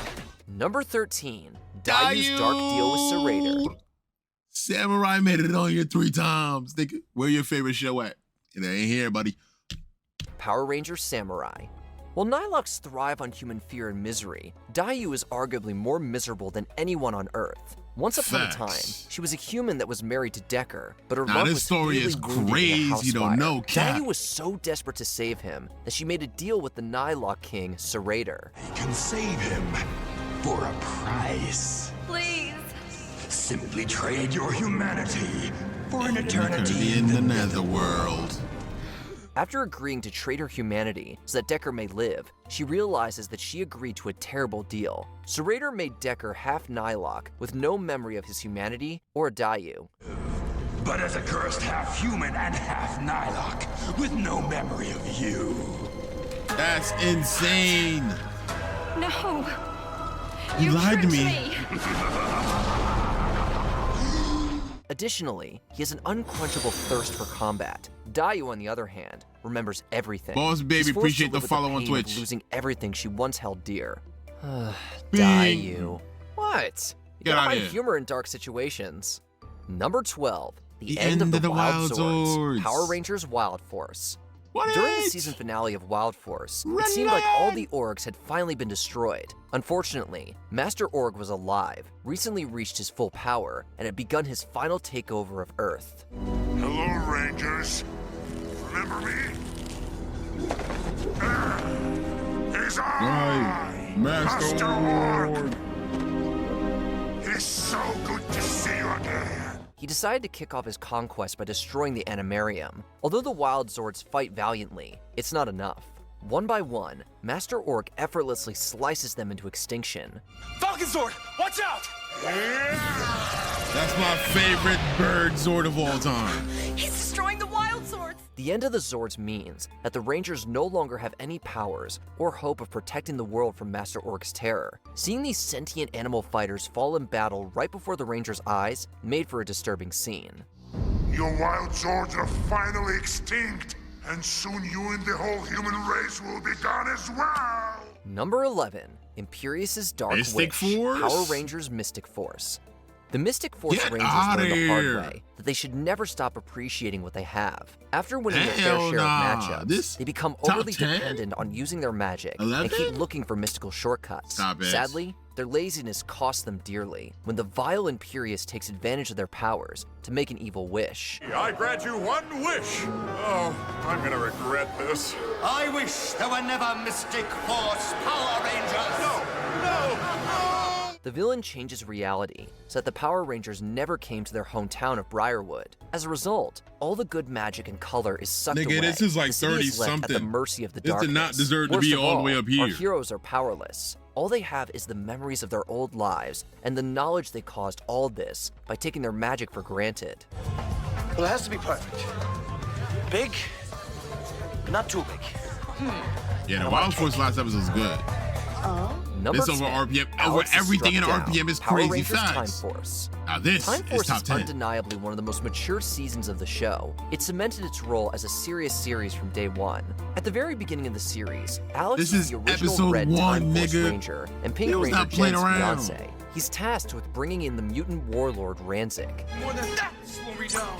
Number 13, Dayu's dark deal with Serrator. Samurai made it on here 3 times. Nigga, where your favorite show at? It ain't here, buddy. Power Rangers Samurai. While Nylox thrive on human fear and misery, Dayu is arguably more miserable than anyone on Earth. Once upon a time, she was a human that was married to Decker, but her Now, love this was story really is wounded in a crazy, house though. fire. No cap. Dayu was so desperate to save him that she made a deal with the Nylock King, Serrator. Can save him for a price. Please. Simply trade your humanity for an eternity in the netherworld. After agreeing to trade her humanity so that Decker may live, she realizes that she agreed to a terrible deal. Serrator made Decker half Nylock with no memory of his humanity or Dayu. But as a cursed half human and half Nylock, with no memory of you. That's insane. No. You lied to me. Additionally, he has an unquenchable thirst for combat. Dayu, on the other hand, remembers everything. Boss baby, She's forced to appreciate live the with follow on pain of Twitch. losing everything she once held dear. Bing. Dayu. What? You Get gotta outta find here. humor in dark situations. Number 12. The end of the Wild Wild Zords. Zords. Power Rangers Wild Force. What During the it? season finale of Wild Force, it seemed like all the Orgs had finally been destroyed. Unfortunately, Master Org was alive, recently reached his full power, and had begun his final takeover of Earth. Hello, Rangers. Remember me? He's I! Master Org. It is so good to see you again. He decided to kick off his conquest by destroying the Animarium. Although the Wild Zords fight valiantly, it's not enough. One by one, Master Orc effortlessly slices them into extinction. Falcon Sword, watch out! That's my favorite bird Zord of all time. He's destroying the Wild Zords! The end of the Zords means that the Rangers no longer have any powers or hope of protecting the world from Master Orc's terror. Seeing these sentient animal fighters fall in battle right before the Rangers' eyes made for a disturbing scene. Your wild Zords are finally extinct, and soon you and the whole human race will be gone as well. Number 11, Imperious's Dark Mystic Wish, Force? Power Rangers Mystic Force. The Mystic Force Get Rangers outta learned the hard here. way that they should never stop appreciating what they have. After winning their Hell fair share nah. of matchups, This they become top overly 10? dependent on using their magic 11? and keep looking for mystical shortcuts. Stop it. Sadly, their laziness costs them dearly when the vile Imperius takes advantage of their powers to make an evil wish. I grant you one wish. Oh, I'm gonna regret this. I wish there were never Mystic Force Power Rangers! No! The villain changes reality so that the Power Rangers never came to their hometown of Briarwood. As a result, all the good magic and color is sucked away. Nigga, this is like The city is left at the 30-something. mercy of the This darkness. did not deserve to Worst be of all the way up Our here. heroes are powerless. All they have is the memories of their old lives and the knowledge they caused all this by taking their magic for granted. Well, it has to be perfect. Big, but not too big. Yeah, the Wild Force last episode was good. Number This over 10, RPM, over Alex is everything in struck down. RPM is Power crazy Rangers fast. Time Force. Now this Time is Force top is 10. undeniably one of the most mature seasons of the show. It cemented its role as a serious series from day one. At the very beginning of the series, Alex This is is the original episode Red 1, Time Force nigga. Ranger and Pink He was Ranger not playing Jen's around. fiance. He's tasked with bringing in the mutant warlord Ranzik. More than that, slow me down.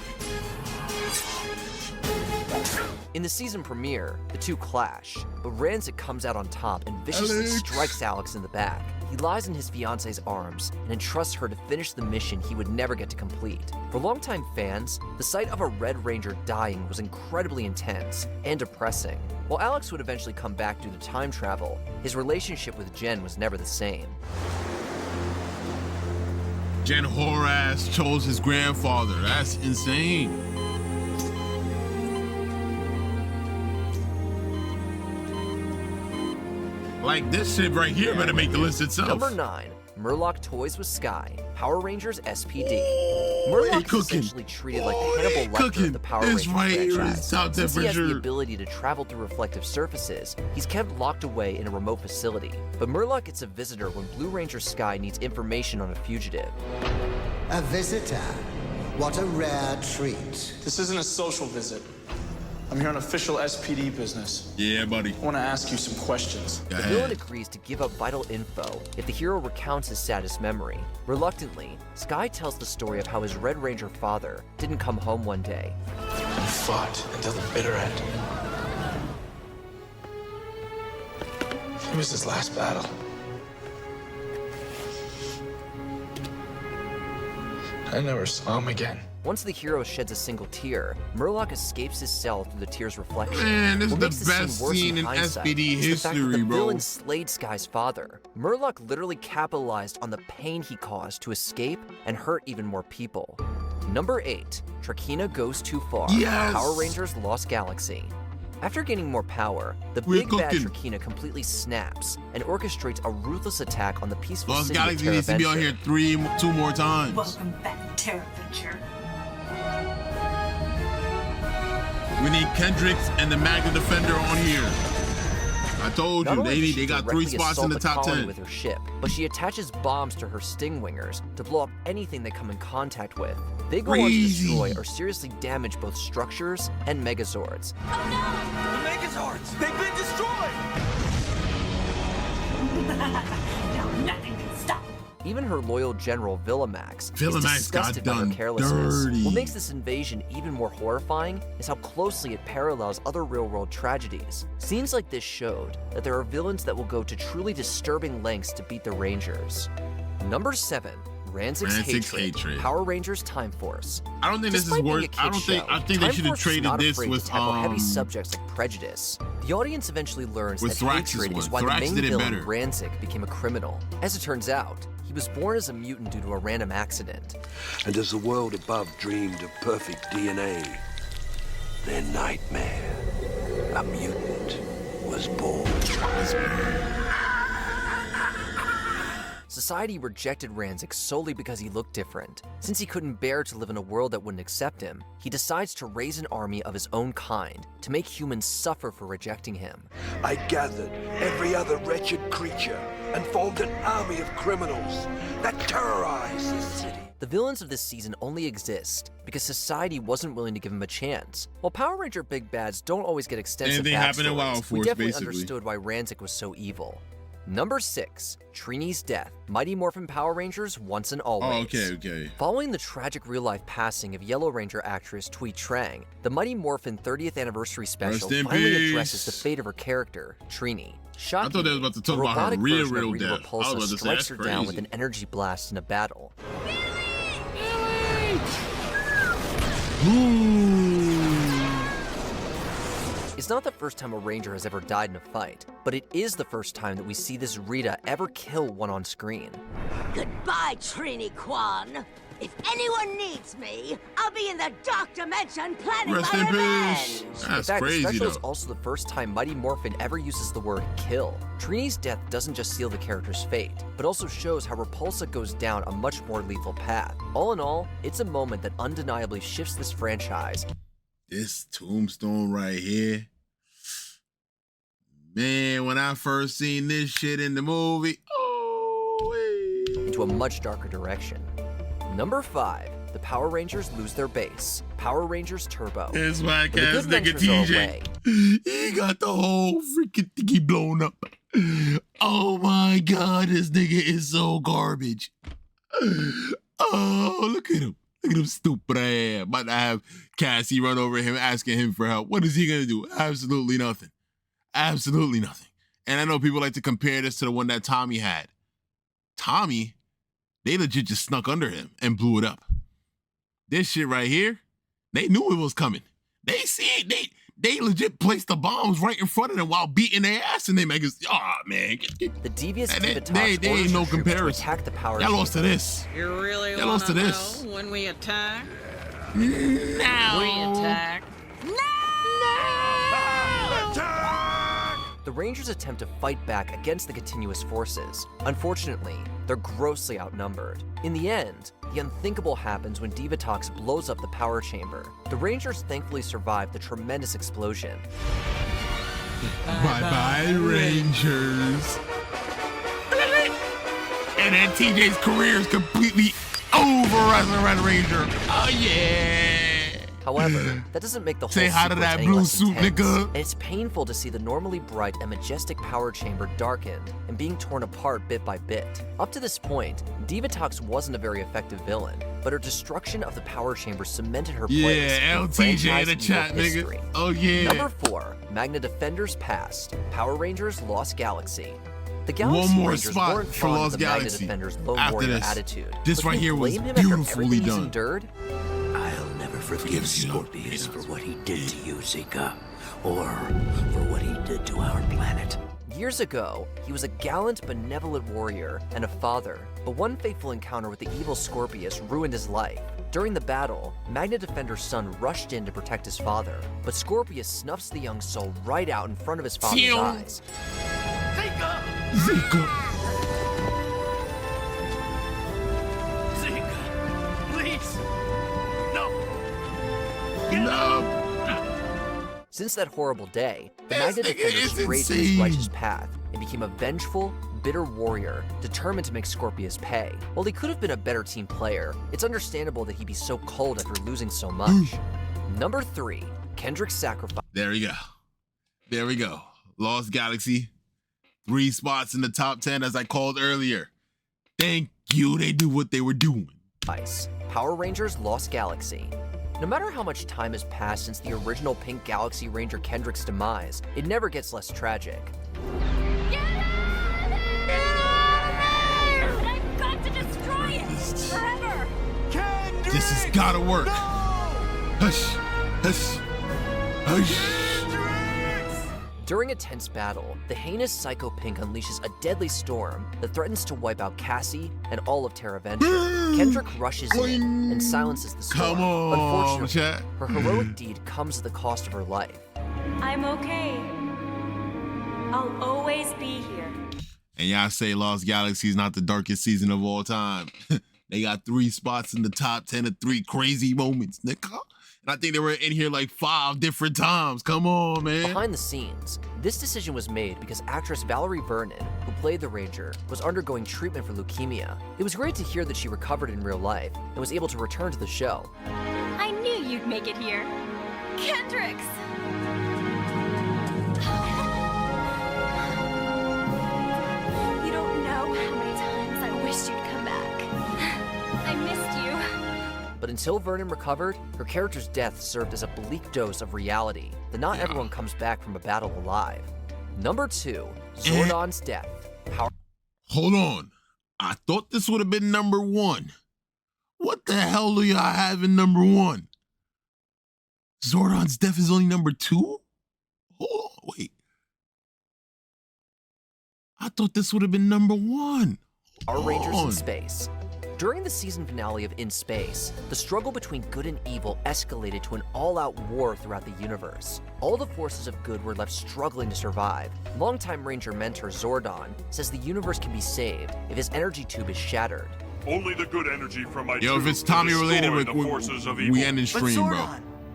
In the season premiere, the two clash, but Ranzik comes out on top and viciously strikes Alex in the back. He lies in his fiance's arms and entrusts her to finish the mission he would never get to complete. For longtime fans, the sight of a Red Ranger dying was incredibly intense and depressing. While Alex would eventually come back due to time travel, his relationship with Jen was never the same. Jen Horace chose his grandfather. That's insane. Like this shit right here better make the list itself. Number 9, Murloc Toys with Sky, Power Rangers SPD. he Murloc is cooking. essentially treated like the Hannibal Lecter cooking. of the Power It's Rangers right here. It's franchise. top 10 Since for he has the sure. ability to travel through reflective surfaces, he's kept locked away in a remote facility. But Murloc gets a visitor when Blue Ranger Sky needs information on a fugitive. A visitor? What a rare treat. This isn't a social visit. I'm here on official SPD business. Yeah, buddy. I want to ask you some questions. The villain agrees to give up vital info if the hero recounts his saddest memory. Reluctantly, Sky tells the story of how his Red Ranger father didn't come home one day. You fought until the bitter end. It was his last battle. I never saw him again. Once the hero sheds a single tear, Murloc escapes his cell through the tear's reflection. Man, this is What the makes best worse scene in hindsight SPD is the fact that history, the bro. villain slayed Sky's father. Murloc literally capitalized on the pain he caused to escape and hurt even more people. Number 8, Trakina Goes Too Far, Yes! Power Rangers Lost Galaxy. After gaining more power, the We're big bad cooking. Trakina completely snaps and orchestrates a ruthless attack on the peaceful Lost city of Galaxy needs to be on here Terraventure. 2 more times. Welcome back, Terraventure. We need Kendricks and the Magna Defender on here. I told Not you, only does they she got 3 directly spots in the assault top colony 10. with her ship, but she attaches bombs to her sting wingers to blow up anything they come in contact with. They go on to Crazy. destroy or seriously damage both structures and Megazords. The Megazords! They've been destroyed! Now nothing can stop. Even her loyal general Villamax is Villamax got disgusted by her done carelessness. dirty. What makes this invasion even more horrifying is how closely it parallels other real-world tragedies. Scenes like this showed that there are villains that will go to truly disturbing lengths to beat the Rangers. Number 7, Ranzik's Hatred, Power Rangers Time Force. I don't think this is worth. I think they should have traded this with heavy subjects like prejudice. The audience eventually learns that hatred is why the main villain Ranzik became a criminal. As it turns out, he was born as a mutant due to a random accident. And as the world above dreamed of perfect DNA, their nightmare, a mutant, was born. Society rejected Ranzik solely because he looked different. Since he couldn't bear to live in a world that wouldn't accept him, he decides to raise an army of his own kind to make humans suffer for rejecting him. I gathered every other wretched creature and formed an army of criminals that terrorize the city. The villains of this season only exist because society wasn't willing to give him a chance. While Power Ranger big bads don't always get extensive backstories, we definitely understood why Ranzik was so evil. Number 6, Trini's death. Mighty Morphin Power Rangers once and always. Oh, okay. Following the tragic real-life passing of Yellow Ranger actress Thuy Trang, the Mighty Morphin 30th anniversary special finally addresses the fate of her character, Trini. I thought they was about to talk about her real death. Repulsa strikes her down with an energy blast in a battle. It's not the first time a Ranger has ever died in a fight, but it is the first time that we see this Rita ever kill one on screen. Goodbye, Trini Kwan. If anyone needs me, I'll be in the Dark Dimension planning Rest my in revenge. peace. In fact, the special is also the first time Mighty Morphin ever uses the word kill. Trini's death doesn't just seal the character's fate, but also shows how Repulsa goes down a much more lethal path. All in all, it's a moment that undeniably shifts this franchise. This tombstone right here. Man, when I first seen this shit in the movie, into a much darker direction. Number 5, the Power Rangers lose their base. Power Rangers Turbo. This whack ass nigga TJ. He got the whole freaking thingy blown up. Oh my god, this nigga is so garbage. Oh, look at him. Look at him stupid ass. About to have Cassie run over him asking him for help. What is he gonna do? Absolutely nothing. Absolutely nothing. And I know people like to compare this to the one that Tommy had. Tommy, they legit just snuck under him and blew it up. This shit right here, they knew it was coming. They see it. They legit placed the bombs right in front of them while beating their ass, and they make us. Oh man, the devious they ain't no comparison. Attack the power. Y'all lost to this. You really Y'all lost to this. Know when we attack? No. We attack. The Rangers attempt to fight back against the continuous forces. Unfortunately, they're grossly outnumbered. In the end, the unthinkable happens when Divatox blows up the power chamber. The Rangers thankfully survive the tremendous explosion. Bye-bye, Rangers. And then TJ's career is completely over as a Red Ranger. Oh, yeah. However, that doesn't make the whole Say hi to that any blue less suit, intense. nigga. And it's painful to see the normally bright and majestic power chamber darkened and being torn apart bit by bit. Up to this point, Divatox wasn't a very effective villain, but her destruction of the power chamber cemented her place in LTJ in the chat, history. nigga. Oh, yeah. Number 4, Magna Defenders Past, Power Rangers Lost Galaxy. The Galaxy One more Rangers spot weren't for fond Lost of the Magna Galaxy. Defenders' lone After warrior this. attitude. This But right can you here was blame him after beautifully everything he's done. endured? I'll never forgive Scorpius for what he did to you, Zika, or for what he did to our planet. Years ago, he was a gallant, benevolent warrior and a father, but one fateful encounter with the evil Scorpius ruined his life. During the battle, Magna Defender's son rushed in to protect his father, but Scorpius snuffs the young soul right out in front of his father's eyes. Zika! Please! No! No! Since that horrible day, the Magna Defender strayed from his righteous path and became a vengeful, bitter warrior determined to make Scorpius pay. While he could have been a better team player, it's understandable that he'd be so cold after losing so much. Number 3, Kendrick's Sacrifice. There we go. There we go. Lost Galaxy. 3 spots in the top 10 as I called earlier. Thank you. They do what they were doing. Power Rangers Lost Galaxy. No matter how much time has passed since the original Pink Galaxy Ranger Kendrick's demise, it never gets less tragic. I've got to destroy it! This has gotta work. Hush, hush, hush. During a tense battle, the heinous Psycho Pink unleashes a deadly storm that threatens to wipe out Cassie and all of Terra Venture. Kendrick rushes in and silences the storm. Come on, Unfortunately, chat. her heroic deed comes at the cost of her life. I'm okay. I'll always be here. And y'all say Lost Galaxy is not the darkest season of all time. They got 3 spots in the top 10 of 3 crazy moments, nigga. And I think they were in here like 5 different times. Come on, man. Behind the scenes, this decision was made because actress Valerie Vernon, who played the Ranger, was undergoing treatment for leukemia. It was great to hear that she recovered in real life and was able to return to the show. I knew you'd make it here. Kendricks! You don't know how many times I wished you'd come back. I missed you. But until Vernon recovered, her character's death served as a bleak dose of reality that not everyone comes back from a battle alive. Number 2, Zordon's death. Hold on. I thought this would have been number 1. What the hell do y'all have in number 1? Zordon's death is only number 2? Hold on, wait. I thought this would have been number 1. Our Rangers in Space. During the season finale of In Space, the struggle between good and evil escalated to an all-out war throughout the universe. All the forces of good were left struggling to survive. Longtime Ranger mentor Zordon says the universe can be saved if his energy tube is shattered. Only the good energy from my Yo, if tube it's Tommy can related, destroy the forces of evil. we end in stream, bro.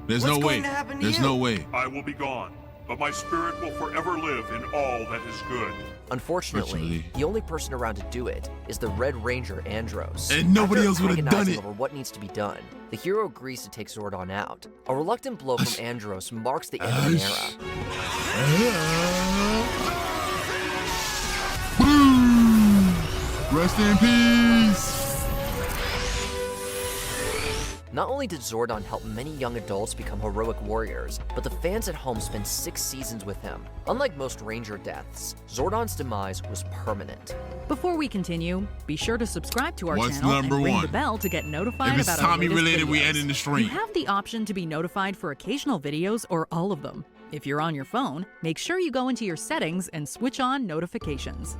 There's no way. There's no way. I will be gone, but my spirit will forever live in all that is good. Unfortunately, the only person around to do it is the Red Ranger Andros. And nobody After else would have done agonizing it. over what needs to be done, the hero agrees to take Zordon out. A reluctant blow from Andros marks the end of an era. Rest in peace. Not only did Zordon help many young adults become heroic warriors, but the fans at home spent 6 seasons with him. Unlike most Ranger deaths, Zordon's demise was permanent. Before we continue, be sure to subscribe to our What's channel and number ring 1? the bell to get notified If it's about Tommy our latest related, we videos. end in the stream. You have the option to be notified for occasional videos or all of them. If you're on your phone, make sure you go into your settings and switch on notifications.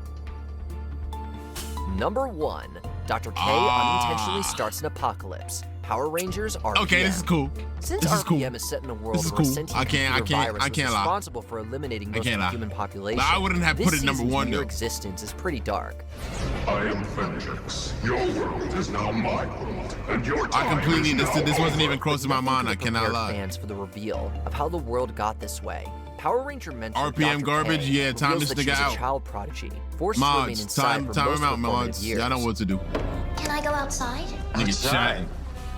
Number 1, Dr. K unintentionally starts an apocalypse. Power Rangers RPM. Okay, this is cool. Since This is cool. RPM is set in a world This is where a cool. sentient I can't computer virus was lie. responsible for eliminating most of the human population, But I wouldn't have this put it number season's 1 mere though. existence is pretty dark. I am Vengeance. Your world is now my world, and your I time completely, is now this wasn't over. even close to my mind. I cannot Prepare lie. fans for the reveal of how the world got this way. Power Ranger mentor RPM Dr. garbage? K Yeah, time reveals this that nigga she's out. a child prodigy, forced to remain Mods, inside for time most him out, of her formative mods. years. Y'all know what to do. Can I go outside? Nigga chatting.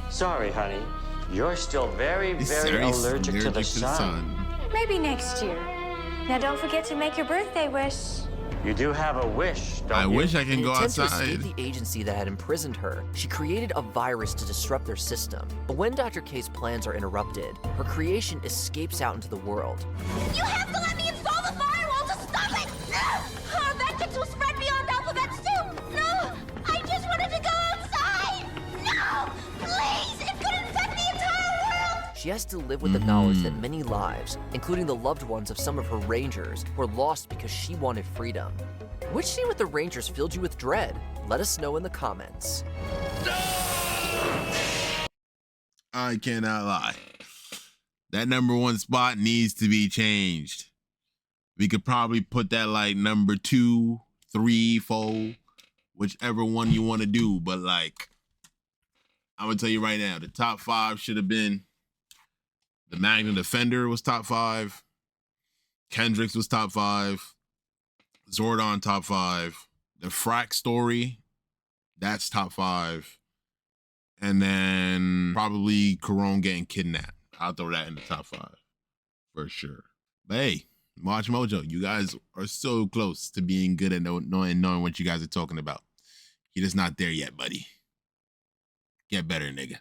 Sorry, honey. You're still very, He's very serious, allergic to the sun. Maybe next year. Now don't forget to make your birthday wish. You do have a wish, don't I you? wish I can In go an attempt to outside. escape the agency that had imprisoned her, she created a virus to disrupt their system. But when Dr. K's plans are interrupted, her creation escapes out into the world. You have to let me install the firewall to stop it! Our vengeance will spread beyond Alphabet too! No! I just wanted to go outside! No! Please! It could infect the entire world! She has to live with the knowledge that many lives, including the loved ones of some of her Rangers, were lost because she wanted freedom. Which scene with the Rangers filled you with dread? Let us know in the comments. I cannot lie. That number 1 spot needs to be changed. We could probably put that like number 2, 3, 4, whichever one you want to do. But like, I'm gonna tell you right now, the top 5 should have been the Magnum Defender was top 5, Kendricks was top 5, Zordon top 5, the Frack story, that's top 5. And then probably Corone getting kidnapped. I'll throw that in the top 5 for sure. But hey, watch Mojo. You guys are so close to being good at knowing what you guys are talking about. You're just not there yet, buddy. Get better, nigga.